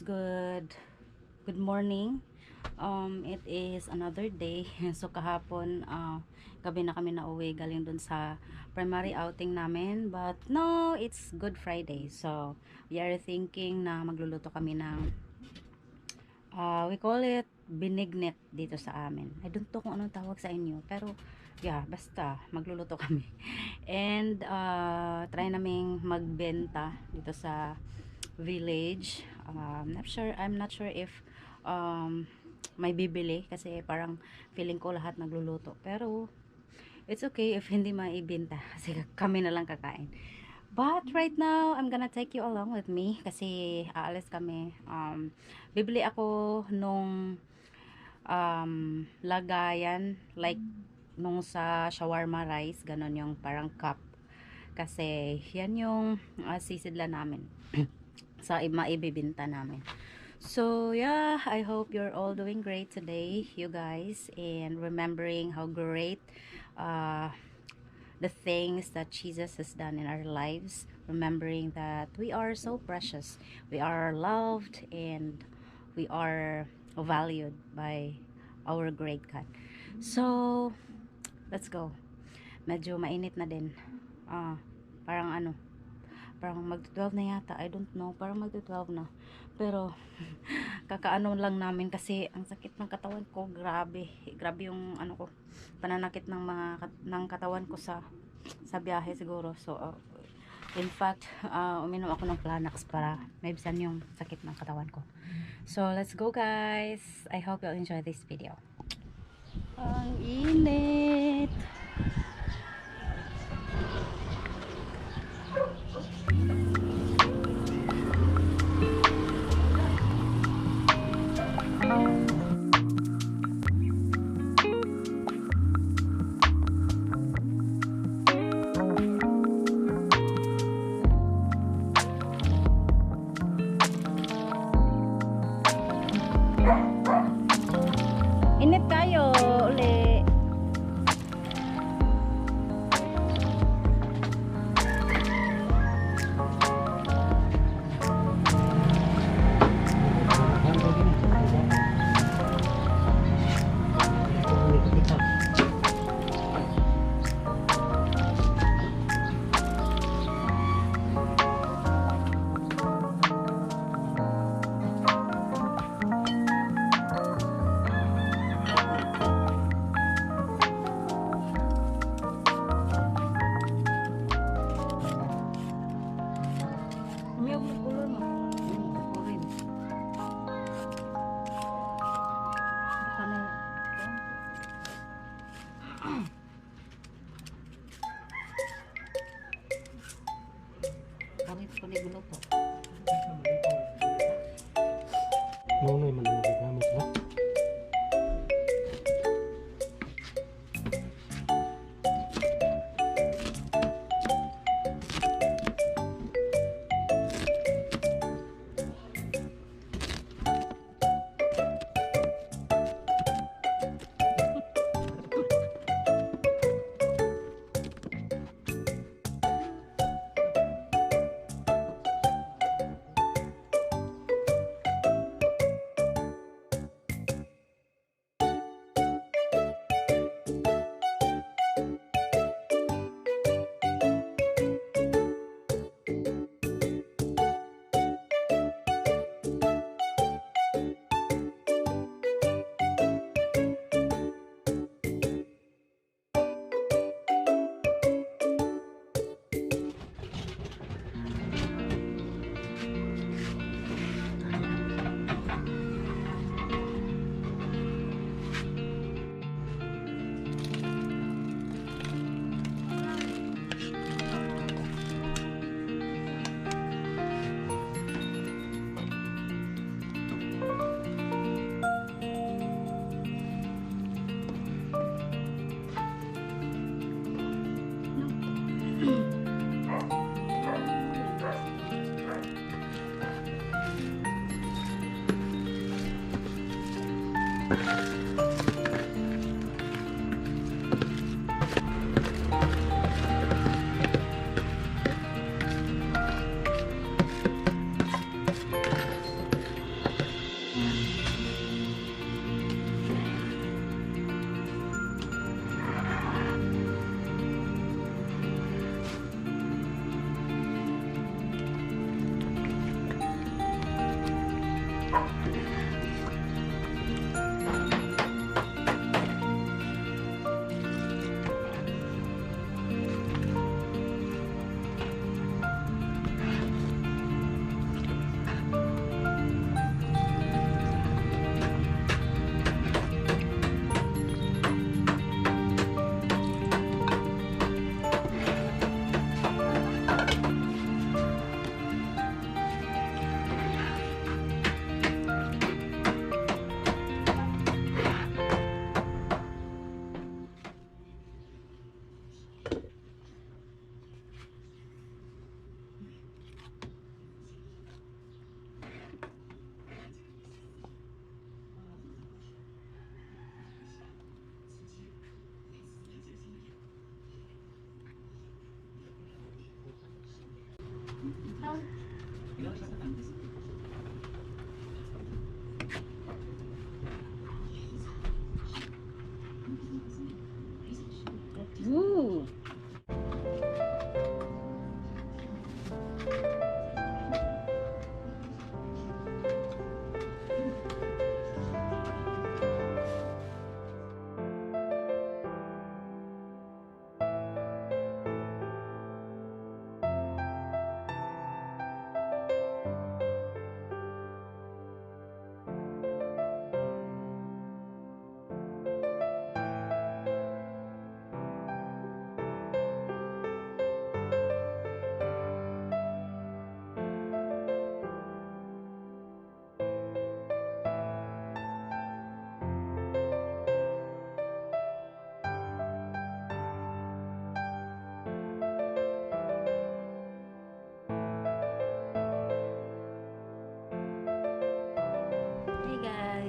Good morning. It is another day. So kahapon gabi na kami nauwi galing dun sa primary outing namin, but no, it's Good Friday. So we are thinking na magluluto kami ng we call it Binignit dito sa amin. I don't know kung anong tawag sa inyo, pero yeah, basta magluluto kami. And try naming magbenta dito sa village. I'm not sure if may bibili kasi parang feeling ko lahat nagluluto, pero it's okay if hindi maibenta kasi kami na lang kakain. But right now I'm gonna take you along with me kasi aalis kami. Bibili ako nung lagayan like nung sa shawarma rice, ganon, yung parang cup, kasi yan yung sisidla namin sa maibibinta namin. So yeah, I hope you're all doing great today, you guys, and remembering how great the things that Jesus has done in our lives, remembering that we are so precious, we are loved, and we are valued by our great God. So let's go. Medyo mainit na din. Parang magto-12 na yata, I don't know, parang magto-12 na, pero kakaano lang namin kasi ang sakit ng katawan ko, grabe yung pananakit ng katawan ko sa biyahe siguro. So in fact, uminom ako ng Planax para maibsan yung sakit ng katawan ko. So let's go, guys. I hope you'll enjoy this video. Ang init. Init tayo uli. Kami ko ni gulo po. Nonoy man ang gamit ba?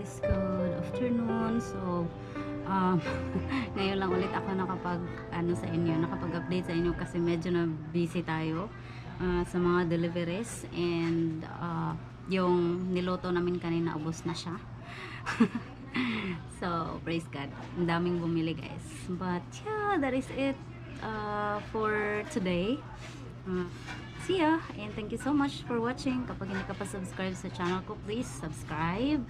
guys, good afternoon. So ngayon lang ulit ako nakapag-update sa inyo kasi medyo na busy tayo sa mga deliveries, and yung niluto namin kanina ubos na siya. So praise God, ang daming bumili guys, but yeah, that is it for today. See ya, and thank you so much for watching. Kapag hindi ka pa subscribe sa channel ko, please subscribe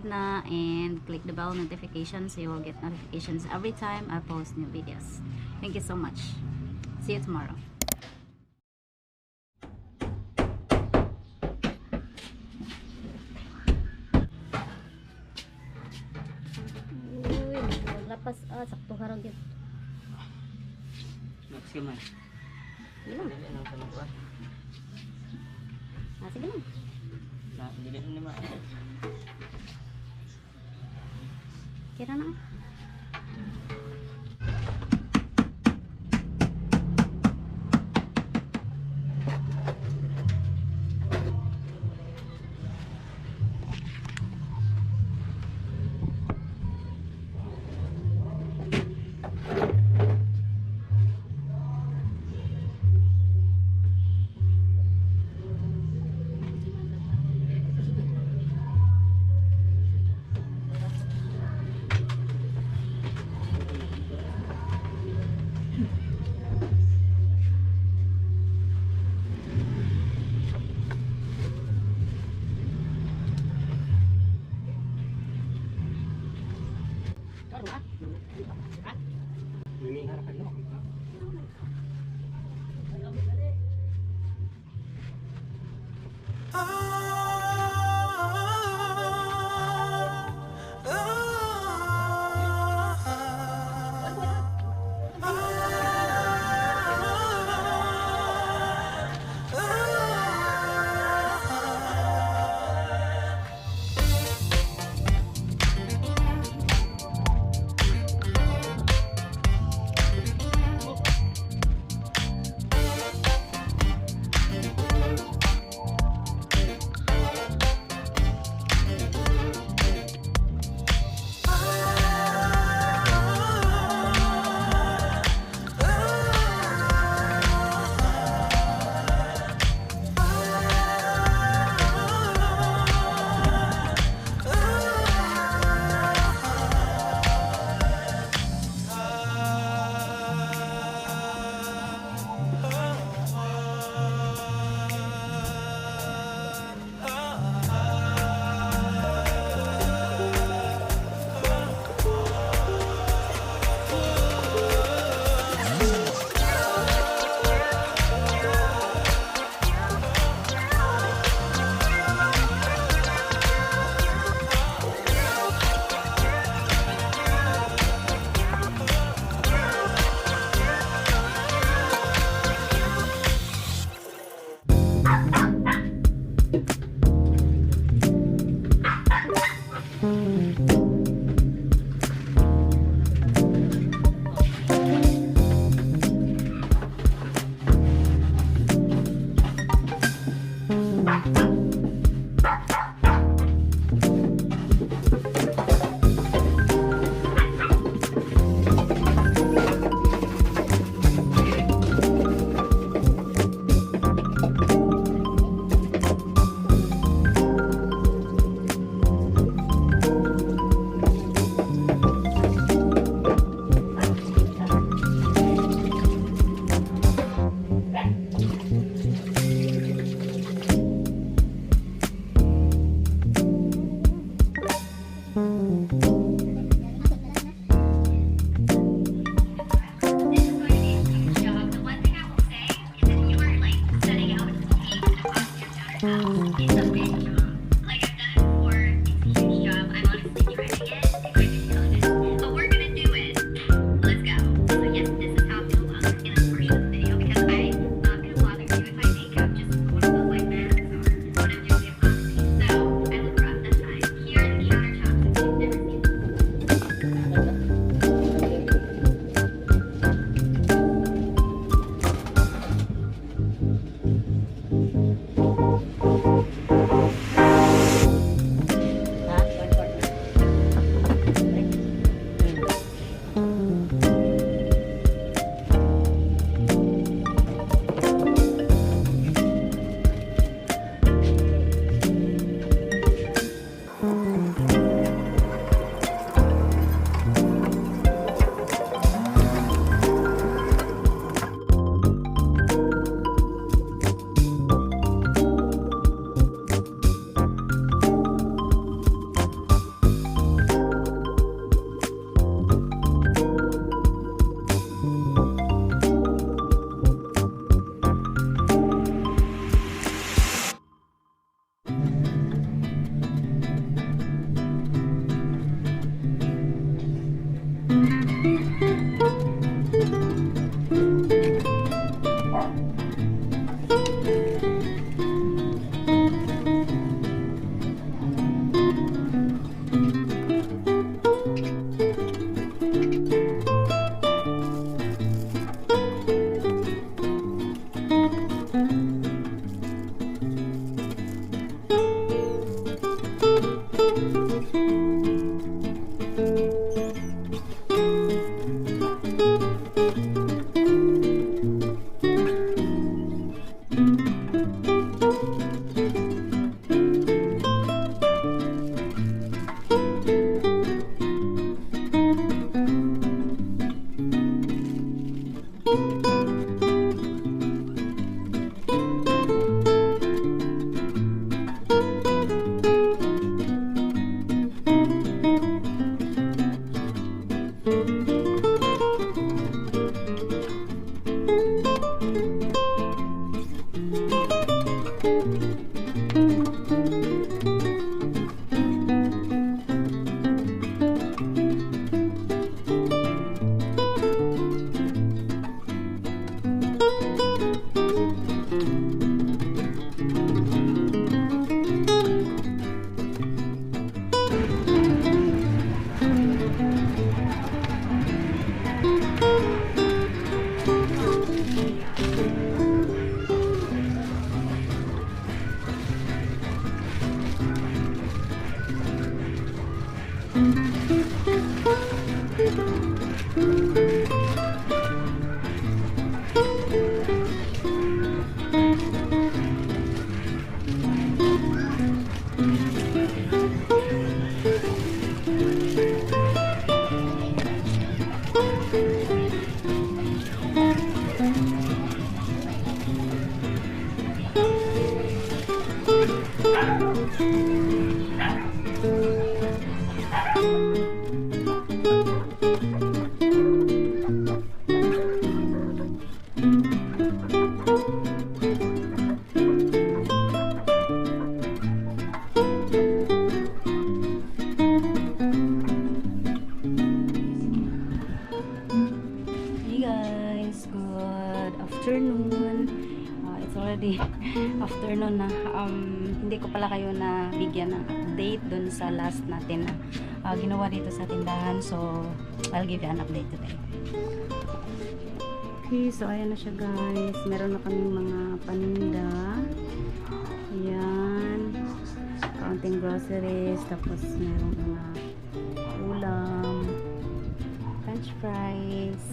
na, and click the bell notification so you will get notifications every time I post new videos. Thank you so much. See you tomorrow. Uy, lapas sakto harang yun. Next game. Sige lang. Sige lang. Dili na naman. Kira na. Afternoon. It's already afternoon na. Hindi ko pala kayo na bigyan ng update dun sa last natin na ginawa dito sa tindahan. So, I'll give you an update today. Okay, so ayan na siya guys. Meron na kaming mga paninda. Ayan. Counting groceries. Tapos meron mga ulam. French fries.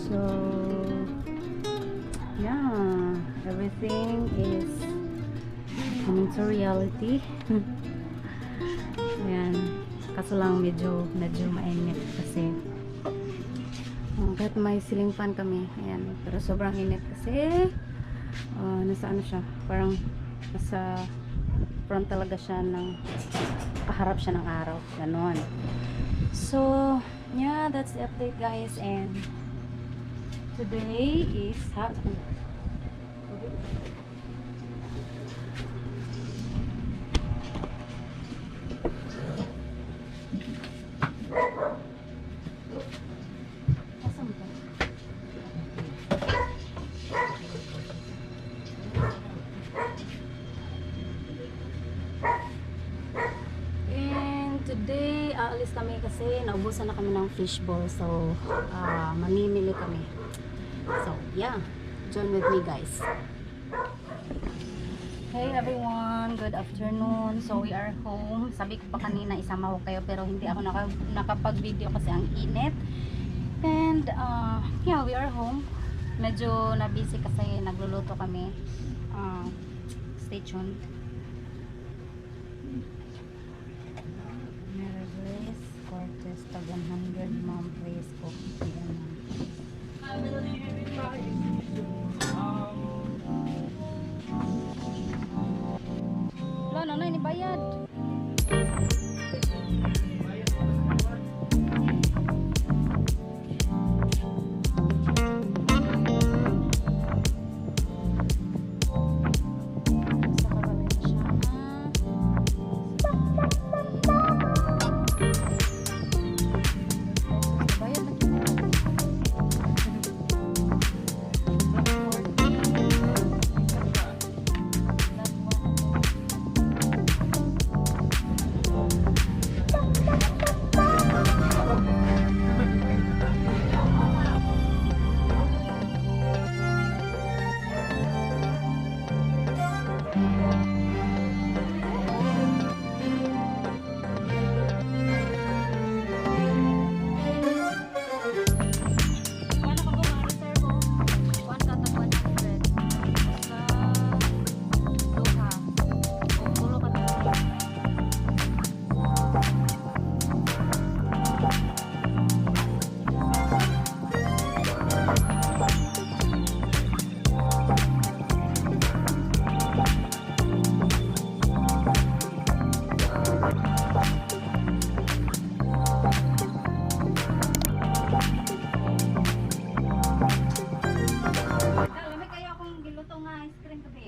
So, yeah, everything is coming to reality. Ayan, kaso lang medyo mainit kasi kahit may ceiling fan kami, ayan, pero sobrang init kasi nasa ano siya, parang nasa front talaga siya ng kaharap siya ng araw, ganon. So, yeah, that's the update guys, and today is today, aalis kami kasi naubusan na kami ng fishball. So, mamimili kami. So, yeah. Join with me, guys. Hey everyone, good afternoon. So, we are home. Sabi ko pa kanina isama ko kayo pero hindi ako nakapag-video kasi ang init. And, yeah, we are home. Medyo na-busy kasi nagluluto kami. Stay tuned. Cortes tag 100 mom please ko. Wala na ni bayad. Lamig kayo akong giluto nga ice cream kape.